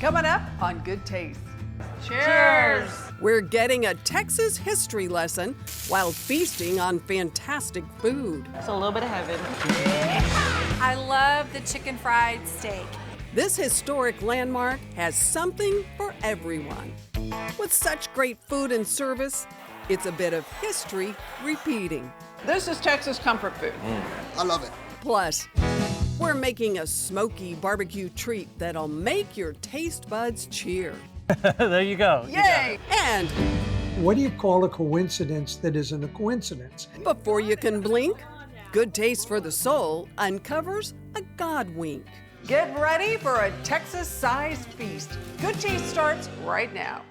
Coming up on Good Taste. Cheers! We're getting a Texas history lesson while feasting on fantastic food. It's a little bit of heaven. I love the chicken fried steak. This historic landmark has something for everyone. With such great food and service, it's a bit of history repeating. This is Texas comfort food. I love it. Plus, we're making a smoky barbecue treat that'll make your taste buds cheer. There you go. Yay! And What do you call a coincidence that isn't a coincidence? before you can blink, Good Taste for the Soul uncovers a Godwink. Get ready for a Texas-sized feast. Good Taste starts right now.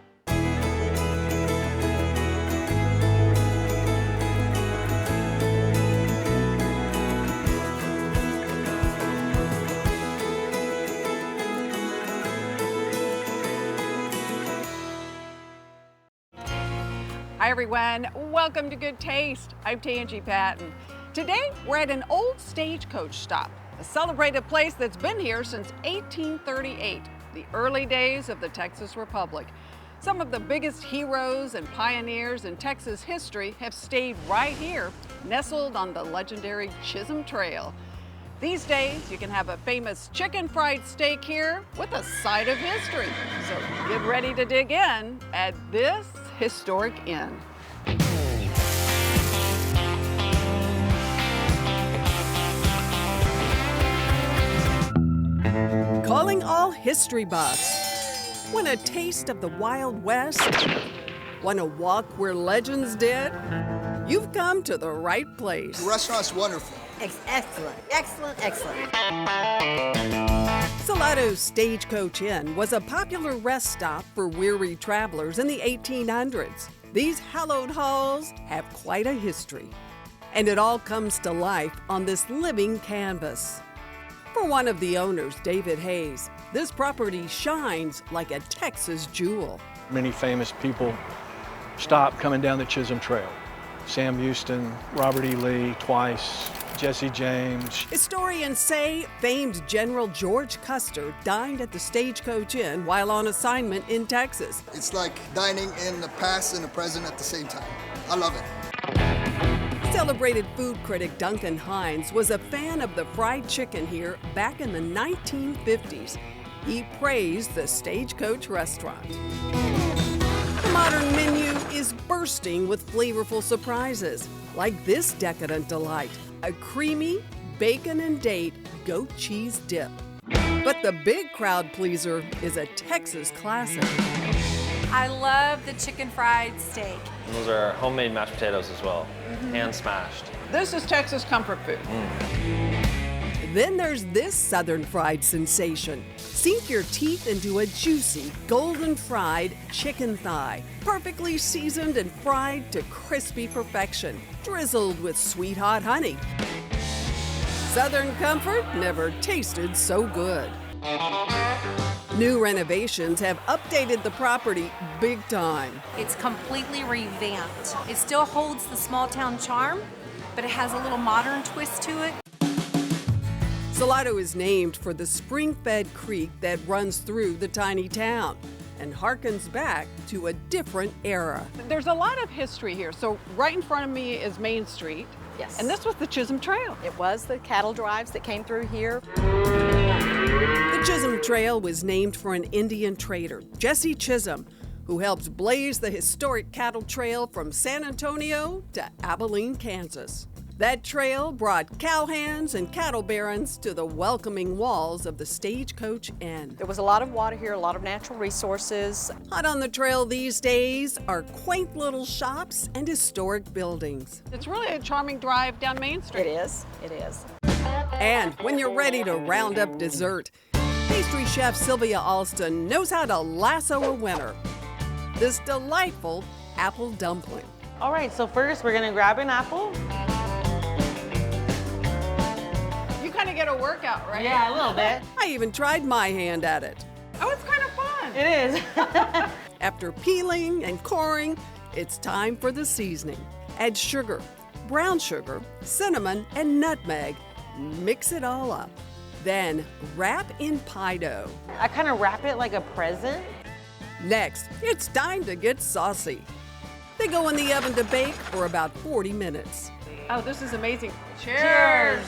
Hi everyone, welcome to Good Taste. I'm Tanji Patton. Today we're at an old stagecoach stop, a celebrated place that's been here since 1838, the early days of the Texas Republic. Some of the biggest heroes and pioneers in Texas history have stayed right here, nestled on the legendary Chisholm Trail. These days, you can have a famous chicken fried steak here with a side of history. So get ready to dig in at this historic inn. Calling all history buffs. Want a taste of the Wild West? Want to walk where legends did? You've come to the right place. The restaurant's wonderful. Excellent, excellent, excellent. Salado's Stagecoach Inn was a popular rest stop for weary travelers in the 1800s. These hallowed halls have quite a history, and it all comes to life on this living canvas. For one of the owners, David Hayes, this property shines like a Texas jewel. Many famous people stopped coming down the Chisholm Trail. Sam Houston, Robert E. Lee twice, Jesse James. Historians say famed General George Custer dined at the Stagecoach Inn while on assignment in Texas. It's like dining in the past and the present at the same time. I love it. Celebrated food critic Duncan Hines was a fan of the fried chicken here back in the 1950s. He praised the Stagecoach restaurant. The modern menu is bursting with flavorful surprises, like this decadent delight, a creamy bacon and date goat cheese dip. But the big crowd pleaser is a Texas classic. I love the chicken fried steak. And those are homemade mashed potatoes as well, hand smashed. This is Texas comfort food. Then there's this southern fried sensation. Sink your teeth into a juicy, golden fried chicken thigh, perfectly seasoned and fried to crispy perfection, drizzled with sweet hot honey. Southern comfort never tasted so good. New renovations have updated the property big time. It's completely revamped. It still holds the small town charm, but it has a little modern twist to it. Salado is named for the spring-fed creek that runs through the tiny town and harkens back to a different era. There's a lot of history here. So right in front of me is Main Street. Yes. And this was the Chisholm Trail. It was the cattle drives that came through here. The Chisholm Trail was named for an Indian trader, Jesse Chisholm, who helped blaze the historic cattle trail from San Antonio to Abilene, Kansas. That trail brought cowhands and cattle barons to the welcoming walls of the Stagecoach Inn. There was a lot of water here, a lot of natural resources. Hot on the trail these days are quaint little shops and historic buildings. It's really a charming drive down Main Street. It is, it is. And when you're ready to round up dessert, pastry chef Sylvia Alston knows how to lasso a winner. This delightful apple dumpling. All right, so first we're gonna grab an apple. You kind of get a workout, right? Yeah, a little bit. I even tried my hand at it. Oh, it's kind of fun. It is. After peeling and coring, it's time for the seasoning. Add sugar, brown sugar, cinnamon, and nutmeg. Mix it all up. Then wrap in pie dough. I kind of wrap it like a present. Next, it's time to get saucy. They go in the oven to bake for about 40 minutes. Oh, this is amazing. Cheers.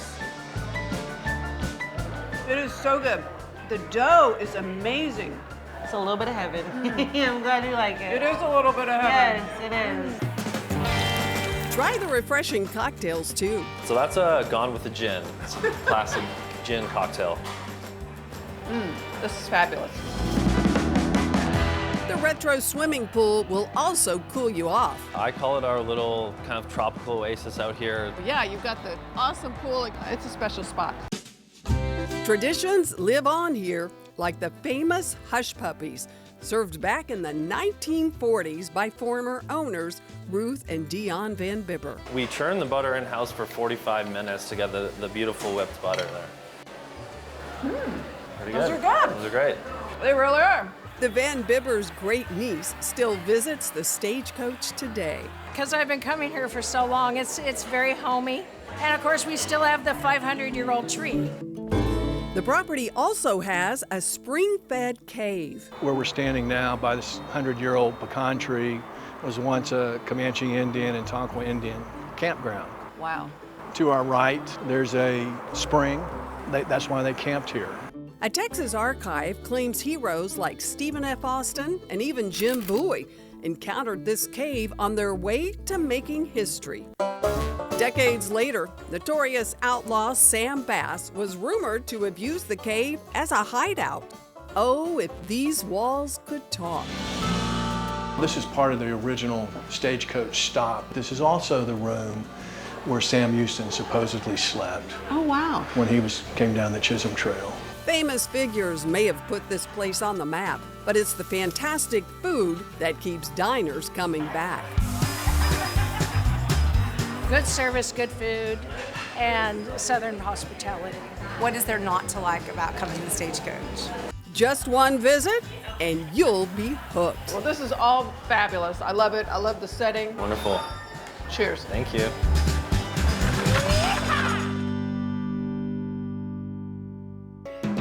It is so good. The dough is amazing. It's a little bit of heaven. I'm glad you like it. It is a little bit of heaven. Yes, it is. Try the refreshing cocktails too. So that's Gone with the Gin. It's a classic gin cocktail. This is fabulous. The retro swimming pool will also cool you off. I call it our little kind of tropical oasis out here. Yeah, you've got the awesome pool. It's a special spot. Traditions live on here, like the famous hush puppies, served back in the 1940s by former owners Ruth and Dion Van Bibber. We churn the butter in-house for 45 minutes to get the beautiful whipped butter there. Pretty good. Those are good. Those are great. They really are. The Van Bibber's great niece still visits the stagecoach today. Because I've been coming here for so long, it's very homey. And of course, we still have the 500-year-old tree. The property also has a spring-fed cave. Where we're standing now by this 100-year-old pecan tree was once a Comanche Indian and Tonquin Indian campground. Wow. To our right, there's a spring. That's why they camped here. A Texas archive claims heroes like Stephen F. Austin and even Jim Bowie encountered this cave on their way to making history. Decades later, notorious outlaw Sam Bass was rumored to have used the cave as a hideout. Oh, if these walls could talk. This is part of the original stagecoach stop. This is also the room where Sam Houston supposedly slept. Oh, wow. When he came down the Chisholm Trail. Famous figures may have put this place on the map, but it's the fantastic food that keeps diners coming back. Good service, good food, and Southern hospitality. What is there not to like about coming to the stagecoach? Just one visit, and you'll be hooked. Well, this is all fabulous. I love it. I love the setting. Wonderful. Cheers. Thank you.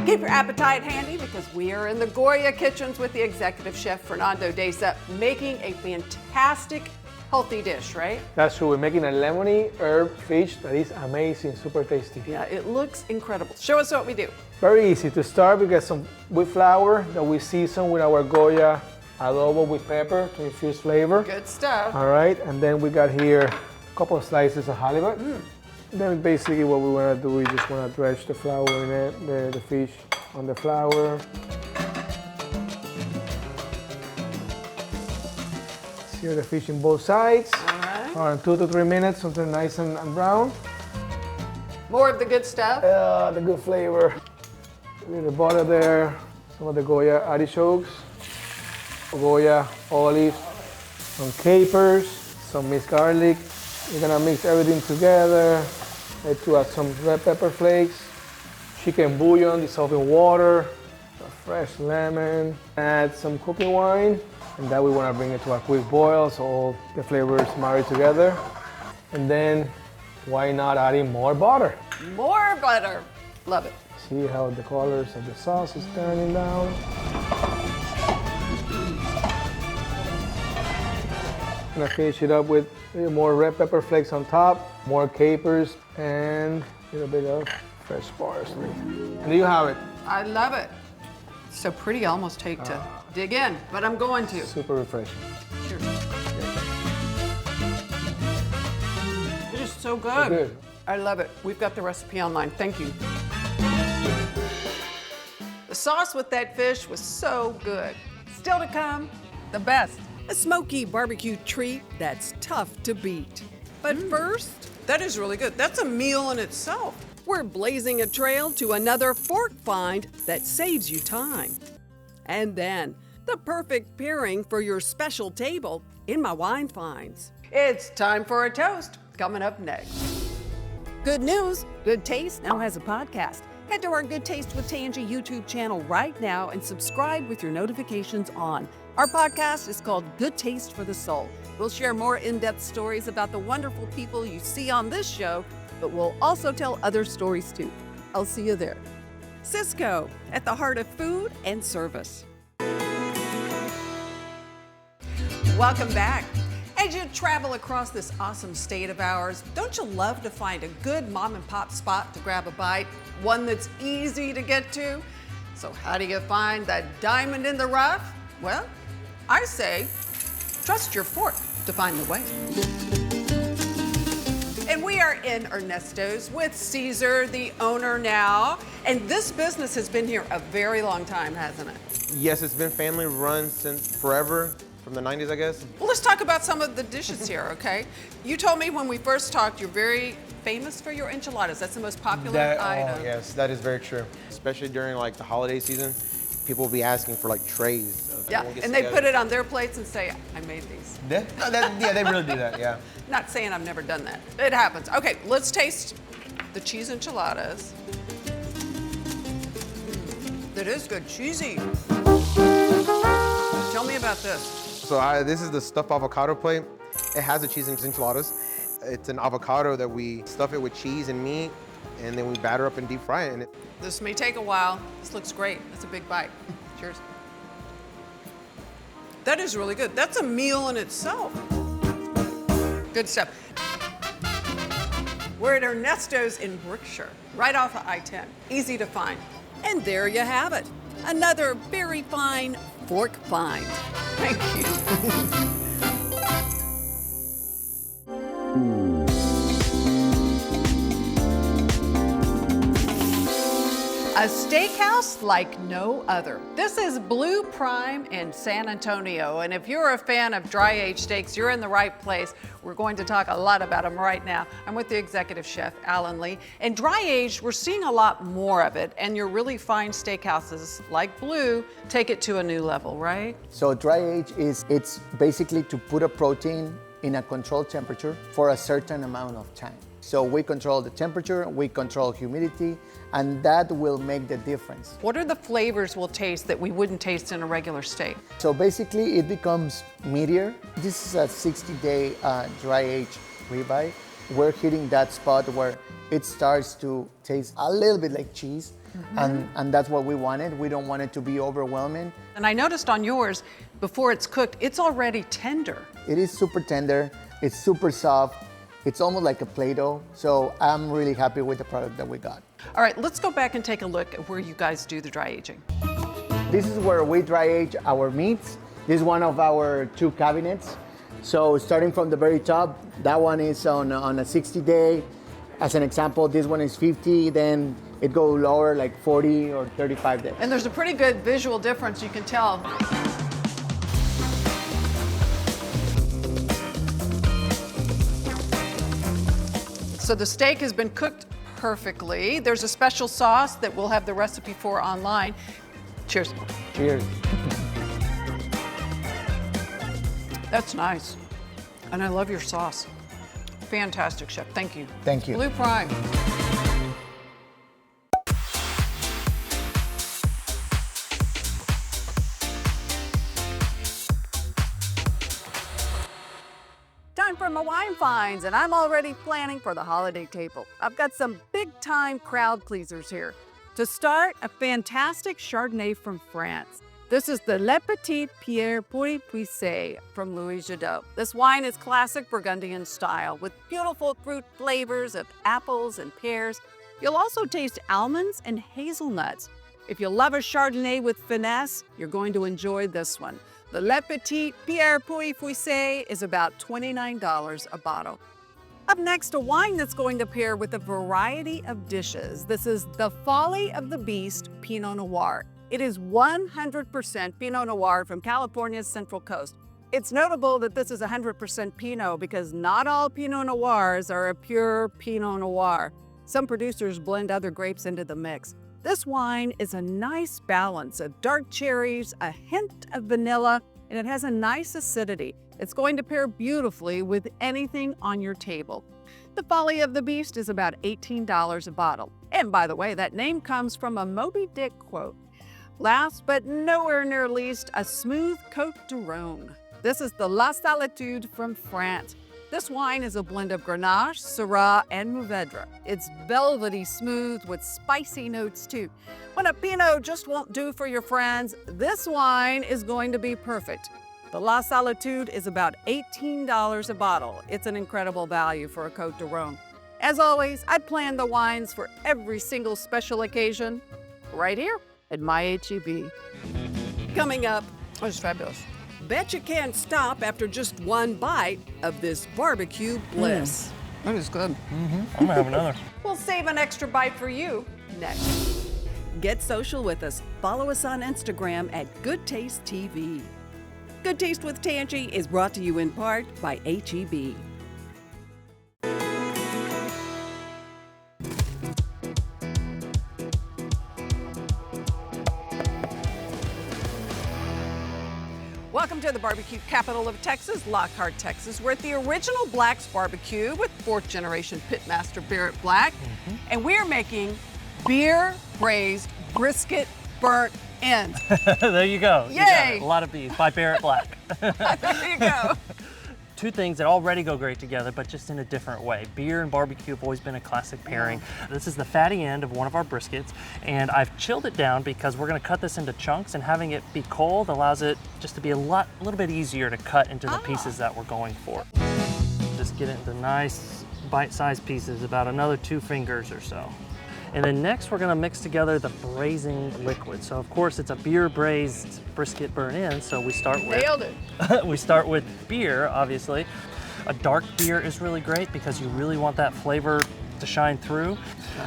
Keep your appetite handy because we are in the Goya kitchens with the executive chef Fernando Deza making a fantastic healthy dish, right? That's true. We're making a lemony herb fish that is amazing, super tasty. Yeah, it looks incredible. Show us what we do. Very easy. To start, we get some wheat flour that we season with our Goya adobo with pepper to infuse flavor. Good stuff. All right, and then we got here a couple of slices of halibut. Then basically what we want to do, we just want to dredge the flour in it, the fish on the flour. Sear the fish in both sides. All right. Around 2 to 3 minutes until nice and brown. More of the good stuff. The good flavor. A little butter there. Some of the Goya artichokes, Goya olives, some capers, some minced garlic. We're gonna mix everything together. To add some red pepper flakes, chicken bouillon dissolved in water, a fresh lemon, add some cooking wine, and then we want to bring it to a quick boil so all the flavors marry together. And then why not adding more butter? More butter. Love it. See how the colors of the sauce is turning down. I'm gonna finish it up with a little more red pepper flakes on top, more capers, and a little bit of fresh parsley. And there you have it. I love it. It's so pretty, I almost hate to dig in, but I'm going to. Super refreshing. Cheers. It is so good. So good. I love it. We've got the recipe online. Thank you. The sauce with that fish was so good. Still to come, the best. A smoky barbecue treat that's tough to beat. But first, That is really good. That's a meal in itself. we're blazing a trail to another fork find that saves you time. And then, the perfect pairing for your special table in my wine finds. It's time for a toast. Coming up next. Good news, Good Taste now has a podcast. Head to our Good Taste with Tanji YouTube channel right now and subscribe with your notifications on. Our podcast is called Good Taste for the Soul. We'll share more in-depth stories about the wonderful people you see on this show, but we'll also tell other stories too. I'll see you there. Cisco, at the heart of food and service. Welcome back. As you travel across this awesome state of ours, don't you love to find a good mom and pop spot to grab a bite? One that's easy to get to? So how do you find that diamond in the rough? Well, I say, trust your fork to find the way. And we are in Ernesto's with Caesar, the owner now. And this business has been here a very long time, hasn't it? Yes, it's been family run since forever, from the 90s, I guess. Well, let's talk about some of the dishes here, okay? You told me when we first talked, you're very famous for your enchiladas. That's the most popular item. Oh, yes, that is very true. Especially during like the holiday season, people will be asking for like trays. Yeah, and they put it on their plates and say, I made these. Yeah, they really do that, yeah. Not saying I've never done that. It happens. Okay, let's taste the cheese enchiladas. That is good, cheesy. Tell me about this. So this is the stuffed avocado plate. It has the cheese enchiladas. It's an avocado that we stuff it with cheese and meat, and then we batter up and deep fry it. This may take a while. This looks great. That's a big bite. Cheers. That is really good. That's a meal in itself. Good stuff. We're at Ernesto's in Brookshire, right off of I-10. Easy to find. And there you have it. Another very fine fork find. Thank you. A steakhouse like no other. This is Blu Prime in San Antonio, and if you're a fan of dry-aged steaks, you're in the right place. We're going to talk a lot about them right now. I'm with the executive chef, Alan Lee. And dry-aged, we're seeing a lot more of it, and your really fine steakhouses like Blu take it to a new level, right? So dry-aged it's basically to put a protein in a controlled temperature for a certain amount of time. So we control the temperature, we control humidity, and that will make the difference. What are the flavors we'll taste that we wouldn't taste in a regular steak? So basically it becomes meatier. This is a 60-day dry-aged ribeye. We're hitting that spot where it starts to taste a little bit like cheese, and that's what we wanted. We don't want it to be overwhelming. And I noticed on yours, before it's cooked, it's already tender. It is super tender, it's super soft. It's almost like a Play-Doh, so I'm really happy with the product that we got. All right, let's go back and take a look at where you guys do the dry aging. This is where we dry age our meats. This is one of our 2 cabinets. So starting from the very top, that one is on a 60-day. As an example, this one is 50, then it goes lower like 40 or 35 days. And there's a pretty good visual difference, you can tell. So the steak has been cooked perfectly. There's a special sauce that we'll have the recipe for online. Cheers. Cheers. That's nice. And I love your sauce. Fantastic, chef. Thank you. Thank you. Blu Prime. Time for my wine finds, and I'm already planning for the holiday table. I've got some big-time crowd pleasers here. To start, a fantastic Chardonnay from France. This is the Le Petit Pierre Pour Puissé from Louis Jadot. This wine is classic Burgundian style with beautiful fruit flavors of apples and pears. You'll also taste almonds and hazelnuts. If you love a Chardonnay with finesse, you're going to enjoy this one. The Le Petit Pierre Pour Puissé is about $29 a bottle. Up next, a wine that's going to pair with a variety of dishes. This is the Folly of the Beast Pinot Noir. It is 100% Pinot Noir from California's Central Coast. It's notable that this is 100% Pinot because not all Pinot Noirs are a pure Pinot Noir. Some producers blend other grapes into the mix. This wine is a nice balance of dark cherries, a hint of vanilla, and it has a nice acidity. It's going to pair beautifully with anything on your table. The Folly of the Beast is about $18 a bottle. And by the way, that name comes from a Moby Dick quote. Last but nowhere near least, a smooth Côte du Rhône. This is the La Solitude from France. This wine is a blend of Grenache, Syrah, and Mourvedre. It's velvety smooth with spicy notes too. When a Pinot just won't do for your friends, this wine is going to be perfect. The La Solitude is about $18 a bottle. It's an incredible value for a Côte de Rhône. As always, I plan the wines for every single special occasion right here at my HEB. Coming up, oh, it's fabulous. Bet you can't stop after just one bite of this barbecue bliss. That is good. I'm gonna have another. We'll save an extra bite for you next. Get social with us. Follow us on Instagram at Goodtaste TV. Good Taste with Tanji is brought to you in part by HEB. Welcome to the barbecue capital of Texas, Lockhart, Texas. We're at the original Black's Barbecue with fourth generation pitmaster Barrett Black. And we are making beer braised brisket burnt ends. There you go. Yay! You got it. A lot of beef by Barrett Black. There you go. Two things that already go great together, but just in a different way. Beer and barbecue have always been a classic pairing. This is the fatty end of one of our briskets, and I've chilled it down because we're gonna cut this into chunks, and having it be cold allows it just to be a little bit easier to cut into the pieces that we're going for. Just get it into nice bite-sized pieces, about another 2 fingers or so. And then next we're gonna mix together the braising liquid. So of course it's a beer braised brisket burnt in, so we start with— Nailed it. we start with beer, obviously. A dark beer is really great because you really want that flavor to shine through.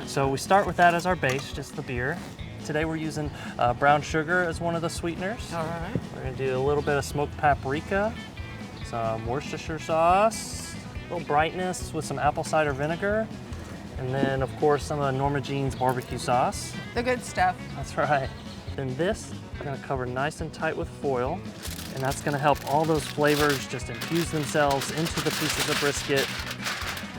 So we start with that as our base, just the beer. Today we're using brown sugar as one of the sweeteners. All right. We're gonna do a little bit of smoked paprika, some Worcestershire sauce, a little brightness with some apple cider vinegar, and then, of course, some of Norma Jean's barbecue sauce. The good stuff. That's right. Then this, we're gonna cover nice and tight with foil, and that's gonna help all those flavors just infuse themselves into the pieces of brisket.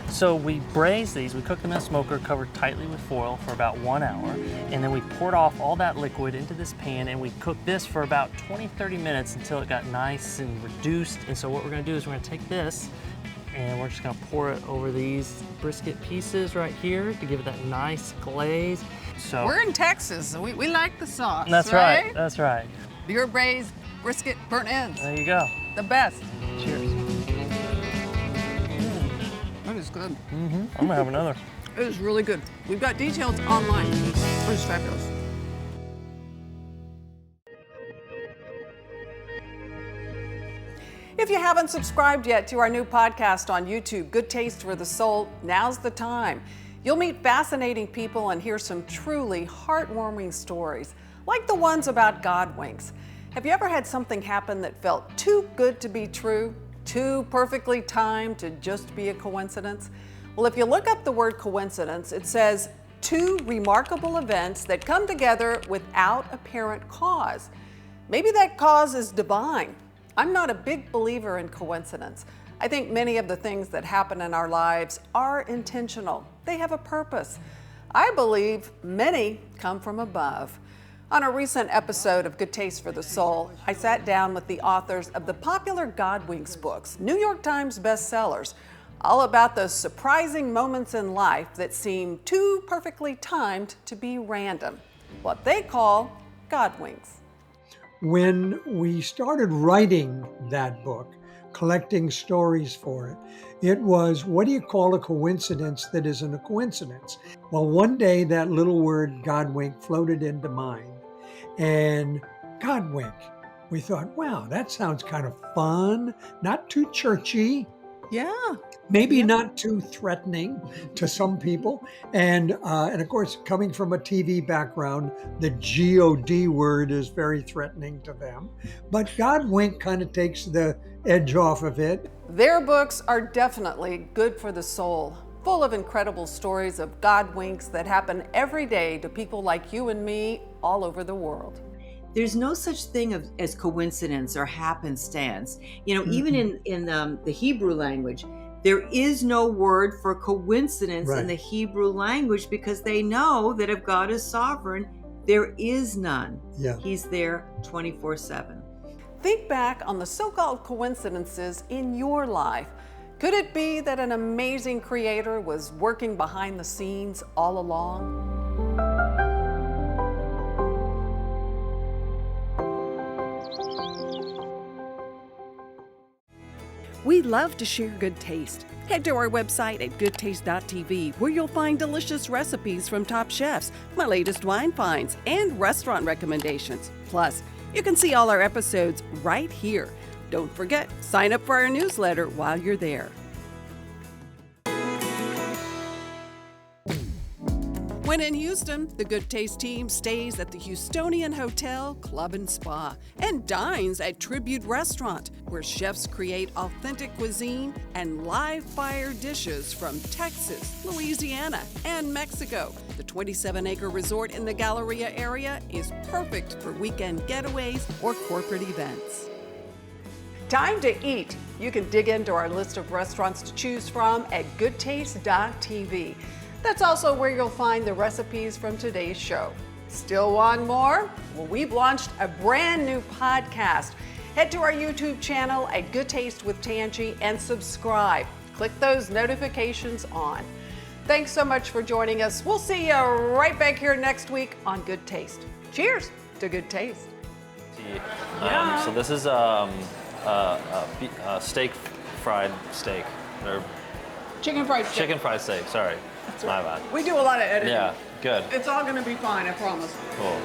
So we braise these, we cook them in a smoker covered tightly with foil for about 1 hour, and then we poured off all that liquid into this pan, and we cooked this for about 20-30 minutes until it got nice and reduced. And so what we're gonna do is we're gonna take this, and we're just gonna pour it over these brisket pieces right here to give it that nice glaze. So we're in Texas, so we like the sauce. That's right. That's right. Beer braised brisket burnt ends. There you go. The best. Cheers. That is good. I'm gonna have another. It is really good. We've got details online. It is fabulous. If you haven't subscribed yet to our new podcast on YouTube, Good Taste for the Soul, now's the time. You'll meet fascinating people and hear some truly heartwarming stories, like the ones about Godwinks. Have you ever had something happen that felt too good to be true, too perfectly timed to just be a coincidence? Well, if you look up the word coincidence, it says 2 remarkable events that come together without apparent cause. Maybe that cause is divine. I'm not a big believer in coincidence. I think many of the things that happen in our lives are intentional. They have a purpose. I believe many come from above. On a recent episode of Good Taste for the Soul, I sat down with the authors of the popular Godwinks books, New York Times bestsellers, all about those surprising moments in life that seem too perfectly timed to be random, what they call Godwinks. When we started writing that book, collecting stories for it, it was, what do you call a coincidence that isn't a coincidence? Well, one day that little word Godwink floated into mind, and Godwink, we thought, wow, that sounds kind of fun, not too churchy. Yeah. Maybe not too threatening to some people. And of course, coming from a TV background, the God word is very threatening to them. But Godwink kind of takes the edge off of it. Their books are definitely good for the soul, full of incredible stories of Godwinks that happen every day to people like you and me all over the world. There's no such thing as coincidence or happenstance. You know, even in the Hebrew language, there is no word for coincidence in the Hebrew language, because they know that if God is sovereign, there is none. Yeah. He's there 24/7. Think back on the so-called coincidences in your life. Could it be that an amazing creator was working behind the scenes all along? We love to share good taste. Head to our website at goodtaste.tv, where you'll find delicious recipes from top chefs, my latest wine finds, and restaurant recommendations. Plus, you can see all our episodes right here. Don't forget, sign up for our newsletter while you're there. When in Houston, the Good Taste team stays at the Houstonian Hotel, Club and Spa and dines at Tribute Restaurant, where chefs create authentic cuisine and live fire dishes from Texas, Louisiana, and Mexico. The 27-acre resort in the Galleria area is perfect for weekend getaways or corporate events. Time to eat. You can dig into our list of restaurants to choose from at goodtaste.tv. That's also where you'll find the recipes from today's show. Still want more? Well, we've launched a brand new podcast. Head to our YouTube channel at Good Taste with Tanji and subscribe. Click those notifications on. Thanks so much for joining us. We'll see you right back here next week on Good Taste. Cheers to good taste. So this is steak fried steak. Or chicken fried steak. Chicken fried steak, sorry. That's my bad. We do a lot of editing. Yeah, good. It's all going to be fine, I promise. Cool.